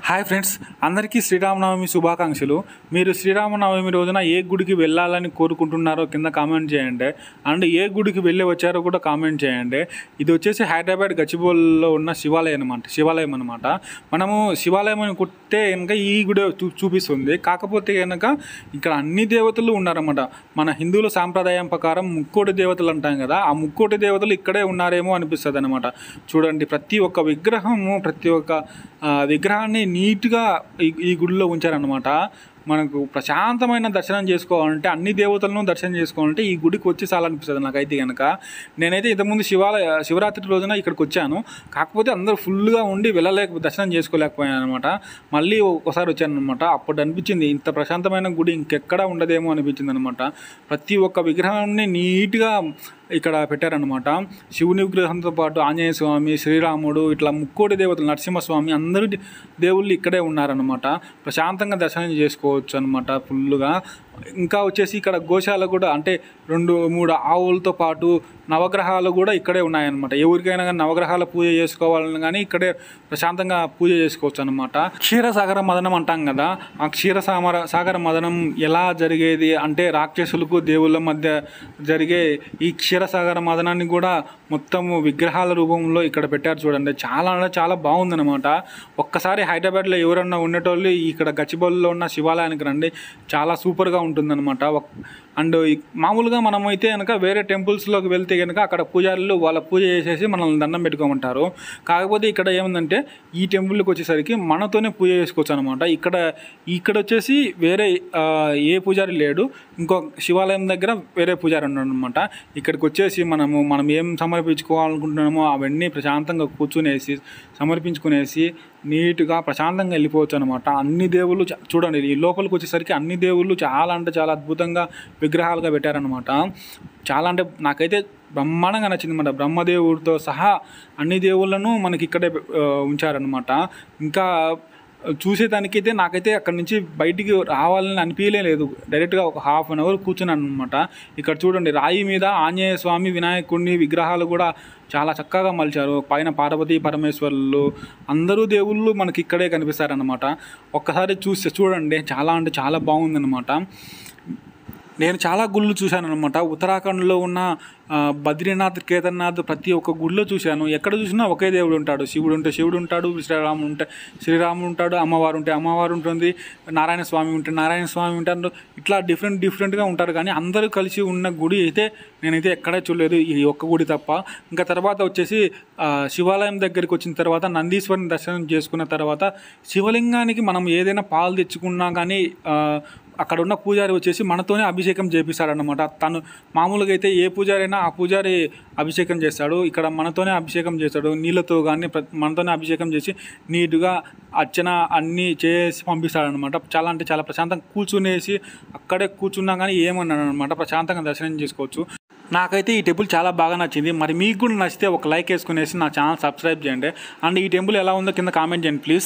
Hi friends, అందరికీ శ్రీరామనవమి శుభాకాంక్షలు. మీరు శ్రీరామనవమి రోజున ఏ గుడికి వెళ్ళాలని కోరుకుంటున్నారో కింద కామెంట్ చేయండి. అండ్ ఏ గుడికి వెళ్ళి వచ్చారో కూడా కామెంట్ చేయండి. ఇది వచ్చేసి హైదరాబాద్ గచ్చిబౌలిలో ఉన్న శివాలయం అనమాట. మనము శివాలయం అని కొట్టే కనుక ఈ గుడి చూపిస్తుంది. కాకపోతే కనుక ఇక్కడ అన్ని దేవతలు ఉన్నారన్నమాట. మన హిందువుల సాంప్రదాయం ప్రకారం ముక్కోటి దేవతలు అంటాం కదా, ఆ ముక్కోటి దేవతలు ఇక్కడే ఉన్నారేమో అనిపిస్తుంది అనమాట. చూడండి, ప్రతి ఒక్క విగ్రహాన్ని నీట్గా ఈ గుడిలో ఉంచారనమాట. మనకు ప్రశాంతమైన దర్శనం చేసుకోవాలంటే, అన్ని దేవతలను దర్శనం చేసుకోవాలంటే ఈ గుడికి వచ్చి చాలనిపిస్తుంది నాకైతే కనుక. నేనైతే ఇంతకుముందు శివరాత్రి రోజున ఇక్కడికి వచ్చాను. కాకపోతే అందరూ ఫుల్గా ఉండి దర్శనం చేసుకోలేకపోయాను అనమాట. మళ్ళీ ఒకసారి వచ్చాను అనమాట. అప్పుడు అనిపించింది ఇంత ప్రశాంతమైన గుడి ఇంకెక్కడా ఉండదేమో అనిపించింది అనమాట. ప్రతి ఒక్క విగ్రహాన్ని నీట్గా ఇక్కడ పెట్టారనమాట. శివుని విగ్రహంతో పాటు ఆంజనేయ స్వామి, శ్రీరాముడు, ఇట్లా ముక్కోటి దేవతలు, నరసింహస్వామి, అందరూ దేవుళ్ళు ఇక్కడే ఉన్నారనమాట. ప్రశాంతంగా దర్శనం చేసుకోవచ్చు అనమాట ఫుల్గా. ఇంకా వచ్చేసి ఇక్కడ గోశాల కూడా, అంటే 2-3 ఆవులతో పాటు నవగ్రహాలు కూడా ఇక్కడే ఉన్నాయన్నమాట. ఎవరికైనా కానీ నవగ్రహాల పూజ చేసుకోవాలని కానీ ఇక్కడే ప్రశాంతంగా పూజ చేసుకోవచ్చు అనమాట. క్షీరసాగర మదనం అంటాం కదా, ఆ సాగర మదనం ఎలా జరిగేది అంటే రాక్షసులకు దేవుళ్ళ మధ్య జరిగే ఈ క్షీరసాగర మదనాన్ని కూడా మొత్తము విగ్రహాల రూపంలో ఇక్కడ పెట్టారు. చూడండి, చాలా అంటే చాలా బాగుందన్నమాట. ఒక్కసారి హైదరాబాద్లో ఎవరన్నా ఉండేటోళ్ళు ఇక్కడ గచ్చిబౌలిలో ఉన్న శివాలయానికి రండి, చాలా సూపర్గా ఉంటుందన్నమాట. అండ్ మామూలుగా మనమైతే కనుక వేరే టెంపుల్స్లోకి వెళ్తే కనుక అక్కడ పూజారులు వాళ్ళ పూజ చేసేసి మనల్ని దండం పెట్టుకోమంటారు. కాకపోతే ఇక్కడ ఏముందంటే ఈ టెంపుల్కి వచ్చేసరికి మనతోనే పూజ చేసుకోవచ్చు అనమాట. ఇక్కడ వచ్చేసి వేరే ఏ పూజారి లేడు, ఇంకో శివాలయం దగ్గర వేరే పూజారి ఉన్నాడు అనమాట. ఇక్కడికి వచ్చేసి మనం ఏం సమర్పించుకోవాలనుకుంటున్నామో అవన్నీ ప్రశాంతంగా సమర్పించుకునేసి నీట్గా ప్రశాంతంగా వెళ్ళిపోవచ్చు అనమాట. అన్ని దేవుళ్ళు చూడండి, ఈ లోపలికి వచ్చేసరికి అన్ని దేవుళ్ళు చాలా అంటే చాలా అద్భుతంగా విగ్రహాలుగా పెట్టారనమాట. చాలా అంటే నాకైతే బ్రహ్మాండంగా నచ్చింది అనమాట. బ్రహ్మదేవుడితో సహా అన్ని దేవుళ్ళను మనకి ఇక్కడే ఉంచారనమాట. ఇంకా చూసేదానికైతే నాకైతే అక్కడి నుంచి బయటికి రావాలని అనిపించలేదు. డైరెక్ట్గా ఒక ½ అన్ అవర్ కూర్చున్నాను అనమాట. ఇక్కడ చూడండి, రాయి మీద ఆంజనేయ స్వామి, వినాయకుడిని విగ్రహాలు కూడా చాలా చక్కగా మలిచారు. పైన పార్వతీ పరమేశ్వరులు, అందరూ దేవుళ్ళు మనకి ఇక్కడే కనిపిస్తారనమాట. ఒక్కసారి చూడండి, చాలా అంటే చాలా బాగుందన్నమాట. నేను చాలా గుళ్ళు చూశాను అనమాట. ఉత్తరాఖండ్లో ఉన్న బద్రీనాథ్, కేదార్నాథ్ ప్రతి ఒక్క గుడిలో చూశాను. ఎక్కడ చూసినా ఒకే దేవుడు ఉంటాడు. శివుడు ఉంటే శివుడు ఉంటాడు, శ్రీరాముడు ఉంటాడు, అమ్మవారు ఉంటే అమ్మవారు ఉంటుంది, నారాయణ స్వామి ఉంటే నారాయణ స్వామి ఉంటారు. ఇట్లా డిఫరెంట్గా ఉంటారు. కానీ అందరూ కలిసి ఉన్న గుడి అయితే నేనైతే ఎక్కడా చూడలేదు, ఈ ఒక్క గుడి తప్ప. ఇంకా తర్వాత వచ్చేసి శివాలయం దగ్గరికి వచ్చిన తర్వాత నందీశ్వరుని దర్శనం చేసుకున్న తర్వాత శివలింగానికి మనం ఏదైనా పాలు తెచ్చుకున్నా కానీ అక్కడ ఉన్న పూజారి వచ్చేసి మనతోనే అభిషేకం చేపిస్తాడనమాట. తను మామూలుగా అయితే ఏ పూజారి అయినా ఆ పూజారి అభిషేకం చేస్తాడు. ఇక్కడ మనతోనే అభిషేకం చేస్తాడు, నీళ్ళతో కానీ మనతోనే అభిషేకం చేసి నీట్గా అర్చన అన్నీ చేసి పంపిస్తాడనమాట. చాలా అంటే చాలా ప్రశాంతంగా కూర్చునేసి అక్కడే కూర్చున్నా కానీ ఏమన్నాడు అనమాట, ప్రశాంతంగా దర్శనం చేసుకోవచ్చు. నాకైతే ఈ టెంపుల్ చాలా బాగా నచ్చింది. మరి మీకు కూడా నచ్చితే ఒక లైక్ వేసుకునేసి నా ఛానల్ సబ్స్క్రైబ్ చేయండి. అండ్ ఈ టెంపుల్ ఎలా ఉందో కింద కామెంట్ చేయండి ప్లీజ్.